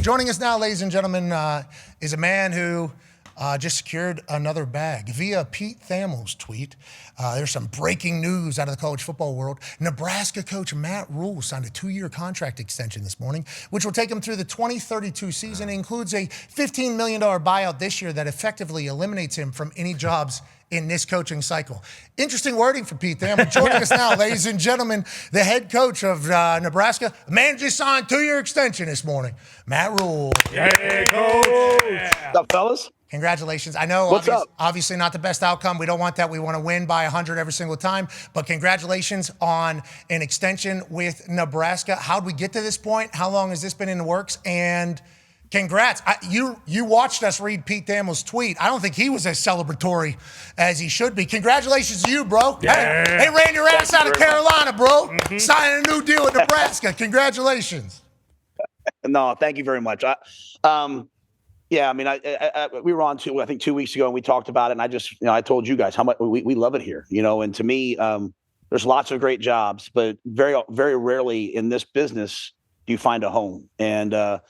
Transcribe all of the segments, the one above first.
Joining us now, ladies and gentlemen, is a man who just secured another bag via Pete Thamel's tweet. There's some breaking news out of the college football world. Nebraska coach Matt Rhule signed a 2-year contract extension this morning, which will take him through the 2032 season. It includes a $15 million buyout this year that effectively eliminates him from any jobs in this coaching cycle. Interesting wording for Pete Thamel. Joining us now, ladies and gentlemen, the head coach of Nebraska. A man just signed a 2-year extension this morning. Matt Rhule. Hey, coach. What's up, fellas? Congratulations. I know obviously not the best outcome. We don't want that. We want to win by 100 every single time. But congratulations on an extension with Nebraska. How'd we get to this point? How long has this been in the works? And congrats. You watched us read Pete Thamel's tweet. I don't think he was as celebratory as he should be. Congratulations to you, bro. Yeah. Hey, ran your ass out of Carolina, bro. Signing a new deal with Nebraska. Congratulations. No, thank you very much. Yeah, I mean, we were on I think 2 weeks ago, and we talked about it. And I told you guys how much we love it here, And to me, there's lots of great jobs, but very, very rarely in this business do you find a home. And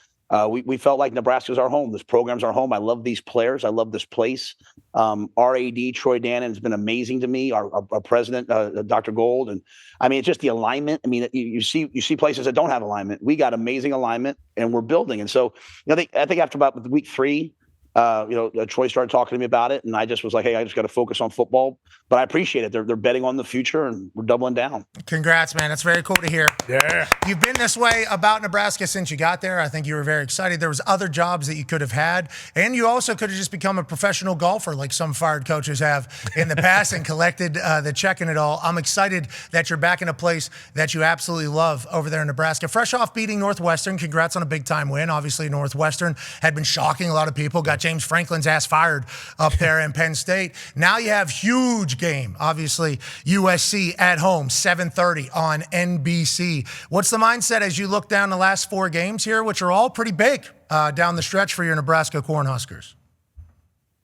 we felt like Nebraska's our home. This program's our home. I love these players. I love this place. Our AD, Troy Dahn, has been amazing to me. Our president, Dr. Gold. And I mean, it's just the alignment. I mean, you see places that don't have alignment. We got amazing alignment, and we're building. And so, I think after about week 3, Troy started talking to me about it, and I just was like, hey, I just got to focus on football. But I appreciate it. They're betting on the future, and we're doubling down. Congrats, man. That's very cool to hear. Yeah. You've been this way about Nebraska since you got there. I think you were very excited. There was other jobs that you could have had, and you also could have just become a professional golfer like some fired coaches have in the past and collected the check in it all. I'm excited that you're back in a place that you absolutely love over there in Nebraska. Fresh off beating Northwestern, congrats on a big-time win. Obviously, Northwestern had been shocking a lot of people, got James Franklin's ass fired up there in Penn State. Now you have huge game, obviously, USC at home, 7:30 on NBC. What's the mindset as you look down the last 4 games here, which are all pretty big down the stretch for your Nebraska Cornhuskers?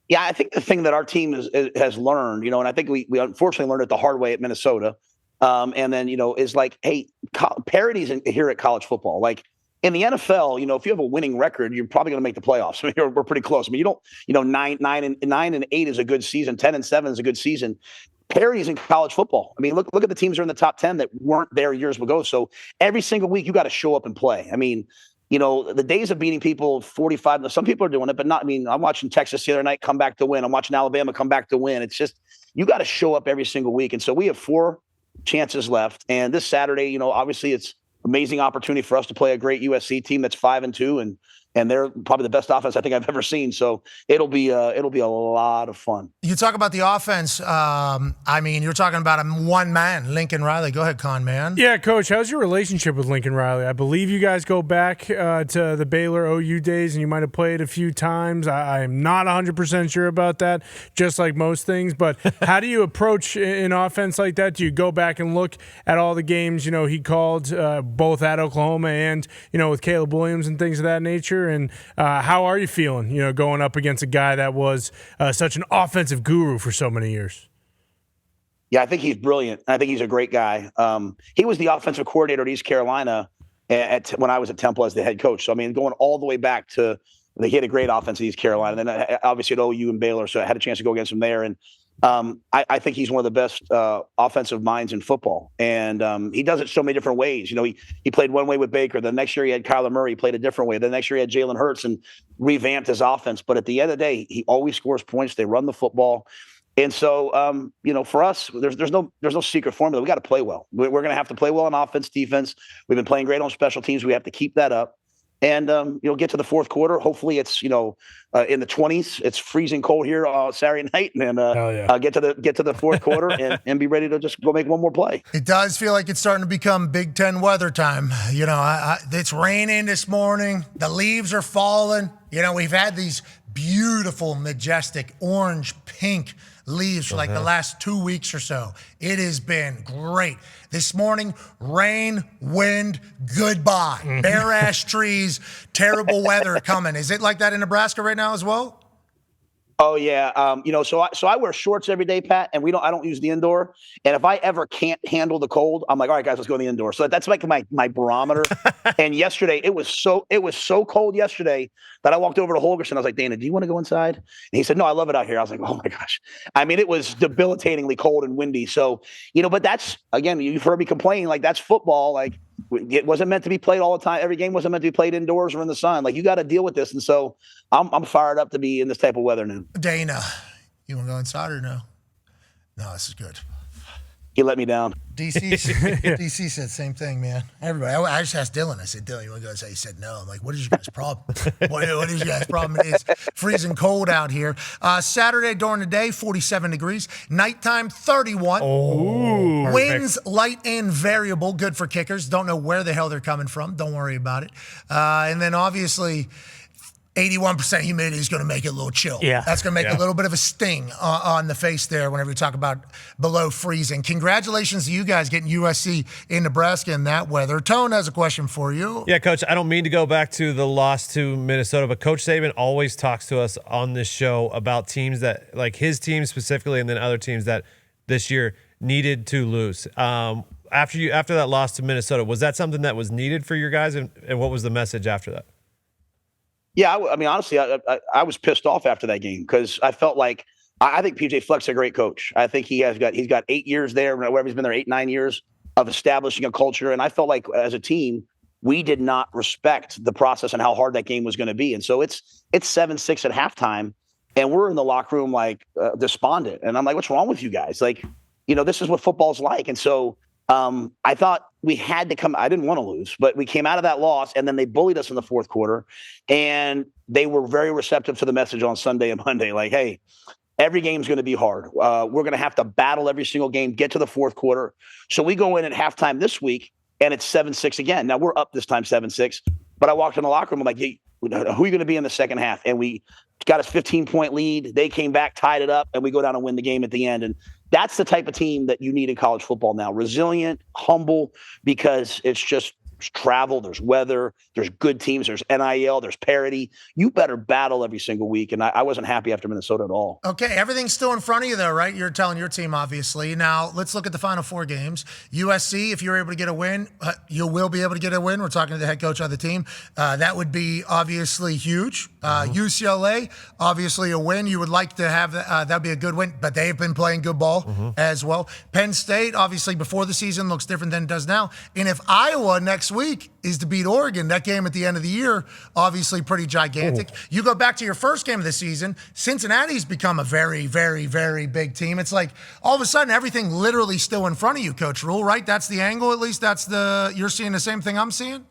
Yeah, I think the thing that our team has learned, and I think we unfortunately learned it the hard way at Minnesota, and then, is like, hey, parities here at college football. Like, in the NFL, if you have a winning record, you're probably going to make the playoffs. I mean, we're pretty close. I mean, you don't, 9 and 8 is a good season. 10 and 7 is a good season. Parities in college football. I mean, look at the teams that are in the top 10 that weren't there years ago. So every single week you got to show up and play. I mean, the days of beating people 45, some people are doing it, but not, I mean, I'm watching Texas the other night come back to win. I'm watching Alabama come back to win. It's just, you got to show up every single week. And so we have 4 chances left. And this Saturday, obviously it's amazing opportunity for us to play a great USC team that's 5-2, and they're probably the best offense I think I've ever seen. So it'll be a lot of fun. You talk about the offense. I mean, you're talking about a one man, Lincoln Riley. Go ahead, Con man. Yeah, Coach. How's your relationship with Lincoln Riley? I believe you guys go back to the Baylor OU days, and you might have played a few times. I am not 100% sure about that, just like most things. But how do you approach an offense like that? Do you go back and look at all the games he called both at Oklahoma and with Caleb Williams and things of that nature? And how are you feeling, going up against a guy that was such an offensive guru for so many years? Yeah, I think he's brilliant. I think he's a great guy. He was the offensive coordinator at East Carolina when I was at Temple as the head coach. So, I mean, going all the way back to he had a great offense at East Carolina. And then obviously at OU and Baylor, so I had a chance to go against him there. And I think he's one of the best offensive minds in football. And he does it so many different ways. He played one way with Baker. The next year he had Kyler Murray. He played a different way. The next year he had Jalen Hurts and revamped his offense. But at the end of the day, he always scores points. They run the football. And so, for us, there's no secret formula. We got to play well. We're going to have to play well on offense, defense. We've been playing great on special teams. We have to keep that up. And, get to the fourth quarter. Hopefully it's, in the 20s. It's freezing cold here Saturday night. And get to the fourth quarter and be ready to just go make one more play. It does feel like it's starting to become Big Ten weather time. It's raining this morning. The leaves are falling. We've had these beautiful, majestic, orange, pink leaves for like the last 2 weeks or so. It has been great. This morning, rain, wind, goodbye. Bare ash trees, terrible weather coming. Is it like that in Nebraska right now as well? Oh yeah, so I wear shorts every day, Pat, and I don't use the indoor. And if I ever can't handle the cold, I'm like, all right, guys, let's go to the indoor. So that's like my barometer. And yesterday, it was so cold yesterday that I walked over to Holgerson. I was like, Dana, do you want to go inside? And he said, no, I love it out here. I was like, oh my gosh. I mean, it was debilitatingly cold and windy. So but that's, again, you've heard me complain, like that's football. Like it wasn't meant to be played all the time. Every game wasn't meant to be played indoors or in the sun. Like you got to deal with this. And so I'm fired up to be in this type of weather now. Dana, you want to go inside or no? No, this is good. He let me down. DC said the same thing, man. Everybody. I just asked Dylan. I said, Dylan, you want to go inside? He said, no. I'm like, what is your guys' problem? what is your guys' problem? It is freezing cold out here. Saturday during the day, 47 degrees. Nighttime, 31. Oh, winds light and variable. Good for kickers. Don't know where the hell they're coming from. Don't worry about it. And then obviously 81% humidity is going to make it a little chill. Yeah. That's going to make a little bit of a sting on the face there whenever you talk about below freezing. Congratulations to you guys getting USC in Nebraska in that weather. Tone has a question for you. Yeah, Coach, I don't mean to go back to the loss to Minnesota, but Coach Saban always talks to us on this show about teams that, like his team specifically, and then other teams that this year needed to lose. After that loss to Minnesota, was that something that was needed for your guys, and what was the message after that? Yeah, I mean, honestly, I was pissed off after that game because I felt like I think PJ Fleck's a great coach. I think he's got 8 years there, wherever he's been there, 8-9 years of establishing a culture. And I felt like as a team, we did not respect the process and how hard that game was going to be. And so it's 7-6 at halftime, and we're in the locker room like despondent. And I'm like, what's wrong with you guys? Like, this is what football's like. And so I thought we had to come. I didn't want to lose, but we came out of that loss, and then they bullied us in the fourth quarter, and they were very receptive to the message on Sunday and Monday. Like, hey, every game's going to be hard. We're going to have to battle every single game, get to the fourth quarter. So we go in at halftime this week, and it's 7-6 again. Now we're up this time 7-6, but I walked in the locker room. I'm like, hey, who are you going to be in the second half? And we got a 15-point lead. They came back, tied it up, and we go down and win the game at the end. And that's the type of team that you need in college football now. Resilient, humble, because it's just travel, there's weather, there's good teams, there's NIL, there's parity. You better battle every single week. And I wasn't happy after Minnesota at all. Okay, everything's still in front of you, though, right? You're telling your team, obviously. Now, let's look at the Final Four games. USC, if you're able to get a win, you will be able to get a win. We're talking to the head coach of the team. That would be obviously huge. UCLA, obviously a win. You would like to have that would be a good win, but they've been playing good ball as well. Penn State, obviously, before the season looks different than it does now. And if Iowa next week is to beat Oregon, that game at the end of the year, obviously pretty gigantic. You go back to your first game of the season, Cincinnati's become a very, very, very big team. It's like all of a sudden everything literally still in front of you, Coach Rhule, right? That's the angle, at least. You're seeing the same thing I'm seeing?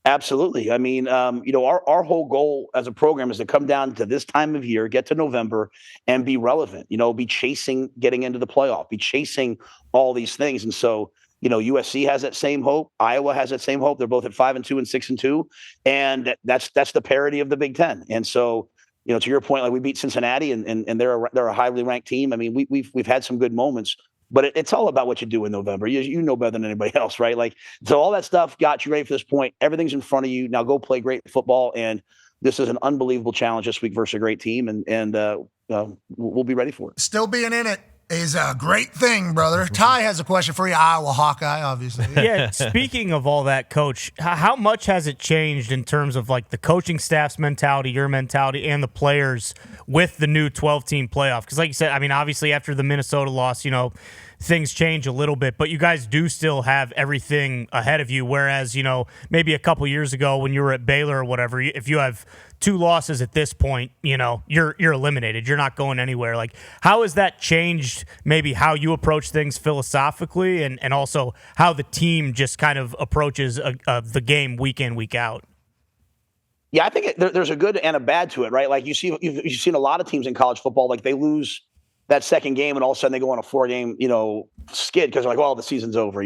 Absolutely. I mean, our whole goal as a program is to come down to this time of year, get to November, and be relevant, be chasing getting into the playoff, be chasing all these things. And so, USC has that same hope. Iowa has that same hope. They're both at 5-2 and 6-2, and that's the parity of the Big Ten. And so, to your point, like we beat Cincinnati, and they're a highly ranked team. I mean, we've had some good moments, but it's all about what you do in November. You know better than anybody else, right? Like, so all that stuff got you ready for this point. Everything's in front of you. Now go play great football, and this is an unbelievable challenge this week versus a great team, and we'll be ready for it. Still being in it is a great thing, brother. Ty has a question for you, Iowa Hawkeye, obviously. Yeah, speaking of all that, Coach, how much has it changed in terms of like the coaching staff's mentality, your mentality, and the players with the new 12-team playoff? Because like you said, I mean, obviously after the Minnesota loss, things change a little bit, but you guys do still have everything ahead of you, whereas, maybe a couple years ago when you were at Baylor or whatever, if you have 2 losses at this point, you're eliminated. You're not going anywhere. Like, how has that changed maybe how you approach things philosophically and also how the team just kind of approaches the game week in, week out? Yeah, I think there's a good and a bad to it, right? Like you've seen a lot of teams in college football, like they lose that second game and all of a sudden they go on a 4-game, skid because they're like, well, the season's over,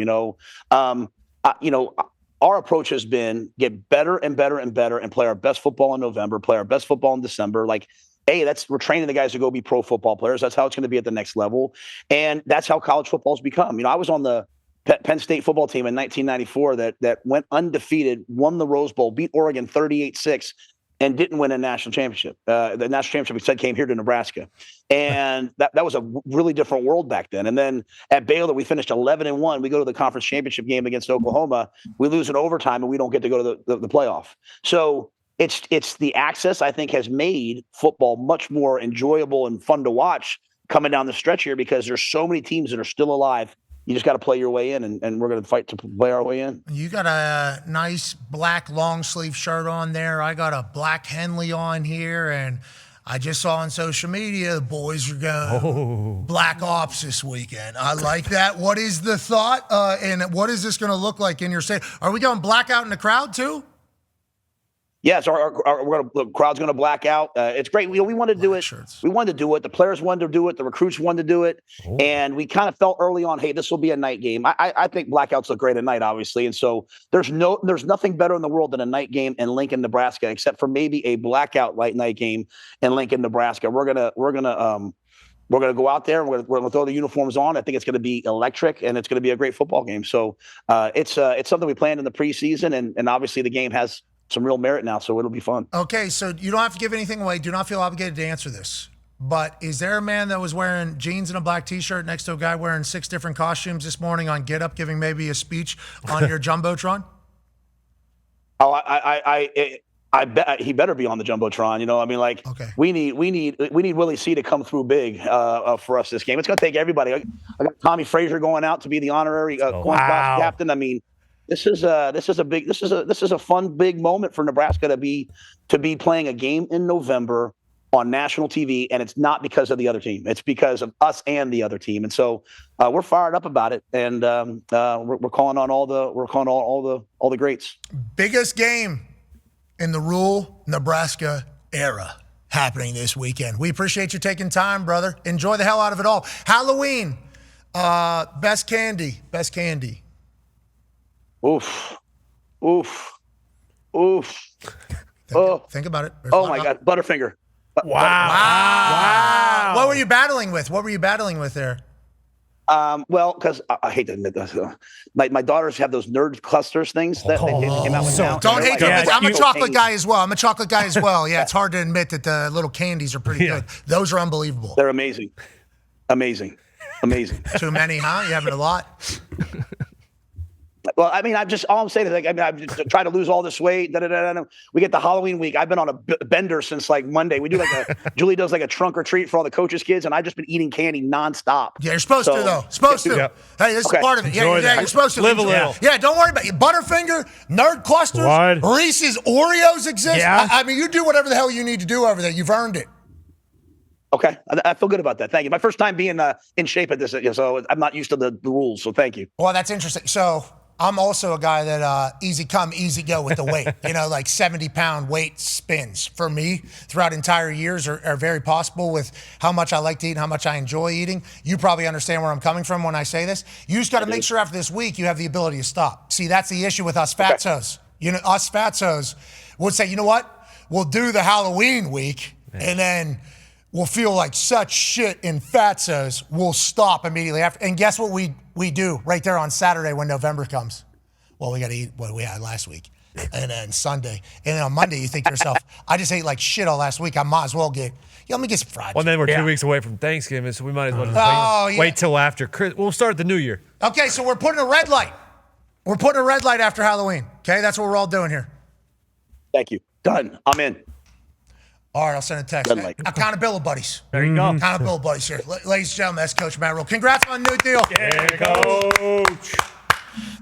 Our approach has been get better and better and better and play our best football in November, play our best football in December. Like, hey, we're training the guys to go be pro football players. That's how it's going to be at the next level. And that's how college football's become. I was on the Penn State football team in 1994 that went undefeated, won the Rose Bowl, beat Oregon 38-6. and didn't win a national championship. The national championship, we said, came here to Nebraska. And that was a really different world back then. And then at Baylor, we finished 11-1. We go to the conference championship game against Oklahoma. We lose in overtime, and we don't get to go to the playoff. So it's the access, I think, has made football much more enjoyable and fun to watch coming down the stretch here, because there's so many teams that are still alive. You just got to play your way in, and we're going to fight to play our way in. You got a nice black long sleeve shirt on there. I got a black Henley on here, and I just saw on social media the boys are going Black Ops this weekend. I like that. What is the thought, and what is this going to look like in your state? Are we going blackout in the crowd too? Yes, the crowd's going to black out. It's great. We wanted to do it. Shirts. We wanted to do it. The players wanted to do it. The recruits wanted to do it. And we kind of felt early on, hey, this will be a night game. I think blackouts look great at night, obviously. And so there's nothing better in the world than a night game in Lincoln, Nebraska, except for maybe a blackout late night game in Lincoln, Nebraska. We're gonna go out there. We're gonna throw the uniforms on. I think it's gonna be electric, and it's gonna be a great football game. So it's something we planned in the preseason, and obviously the game has some real merit now, so it'll be fun. Okay, so you don't have to give anything away. Do not feel obligated to answer this. But is there a man that was wearing jeans and a black T-shirt next to a guy wearing 6 different costumes this morning on Get Up, giving maybe a speech on your jumbotron? Oh, I bet he better be on the jumbotron. You know, I mean, like, okay. we need Willie C to come through big for us this game. It's going to take everybody. I got Tommy Frazier going out to be the honorary captain. I mean, this is a fun big moment for Nebraska to be playing a game in November on national TV, and it's not because of the other team. It's because of us and the other team. And so we're fired up about it, and we're calling on all the greats. Biggest game in the Rhule, Nebraska era happening this weekend. We appreciate you taking time, brother. Enjoy the hell out of it all. Halloween, best candy. Oof. Think about it. Oh my God, Butterfinger. Wow. What were you battling with? There? Well, because I hate to admit this, my daughters have those nerd clusters things that they came out with now. Don't hate them. I'm a chocolate guy as well. Yeah, it's hard to admit that the little candies are pretty good. Those are unbelievable. They're amazing. Too many, huh? You having a lot? Well, I mean, all I'm saying is, like, I mean, I'm just trying to lose all this weight. We get the Halloween week. I've been on a bender since like Monday. We do Julie does like a trunk or treat for all the coaches' kids, and I've just been eating candy nonstop. Yeah, you're supposed to though. Supposed to. Yep. Hey, this is part of it. Yeah, you're supposed to live a little. Yeah, don't worry about it. Butterfinger, nerd clusters, Reese's, Oreos exist. Yeah. I mean, you do whatever the hell you need to do over there. You've earned it. Okay, I feel good about that. Thank you. My first time being in shape at this, so I'm not used to the rules. So thank you. Well, that's interesting. So I'm also a guy that easy come, easy go with the weight. Like 70-pound weight spins for me throughout entire years are very possible with how much I like to eat and how much I enjoy eating. You probably understand where I'm coming from when I say this. You just got to make sure after this week you have the ability to stop. See, that's the issue with us fatzos. Us fatzos would say, you know what? We'll do the Halloween week and then we'll feel like such shit in fatzos. We'll stop immediately after. And guess what we do right there on Saturday when November comes? Well, we got to eat what we had last week. And then Sunday. And then on Monday, you think to yourself, I just ate like shit all last week. I might as well let me get some fried. Well, then we're 2 weeks away from Thanksgiving, so we might as well just wait till after Christmas. We'll start the new year. Okay, so we're putting a red light. We're putting a red light after Halloween. Okay, that's what we're all doing here. Thank you. Done. I'm in. All right, I'll send a text. Accountability buddies. There you go. Accountability buddies here. Ladies and gentlemen, that's Coach Matt Rhule. Congrats on the new deal. Yeah, Coach.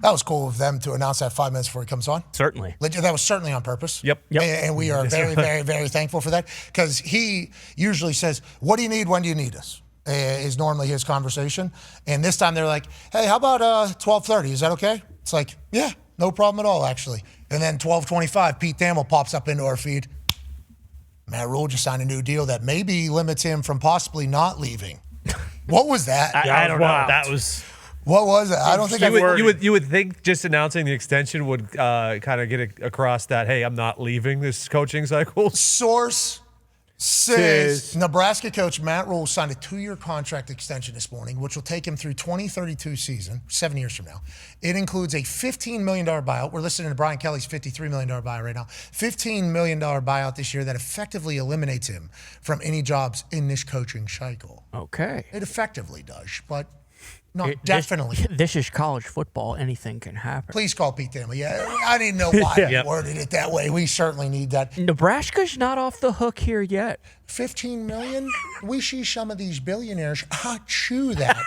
That was cool of them to announce that 5 minutes before he comes on. Certainly. That was certainly on purpose. Yep. And we are very, very, very thankful for that, because he usually says, what do you need? When do you need us? Is normally his conversation. And this time they're like, hey, how about 12:30? Is that okay? It's like, yeah, no problem at all, actually. And then 12:25, Pete Thamel pops up into our feed. Matt Rhule just signed a new deal that maybe limits him from possibly not leaving. What was that? I don't know. That was. What was it? I don't think you would think just announcing the extension would kind of get across that, hey, I'm not leaving this coaching cycle. Source Says Nebraska coach Matt Rhule signed a 2-year contract extension this morning, which will take him through 2032 season, 7 years from now. It includes a $15 million buyout. We're listening to Brian Kelly's $53 million buyout right now. $15 million buyout this year that effectively eliminates him from any jobs in this coaching cycle. Okay. It effectively does, but not definitely. This is college football. Anything can happen. Please call Pete Thamel. Yeah, I didn't know why you worded it that way. We certainly need that. Nebraska's not off the hook here yet. 15 million? We see some of these billionaires chew that.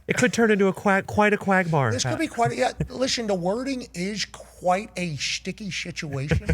It could turn into quite a quagmire. This could be quite listen, the wording is quite a sticky situation.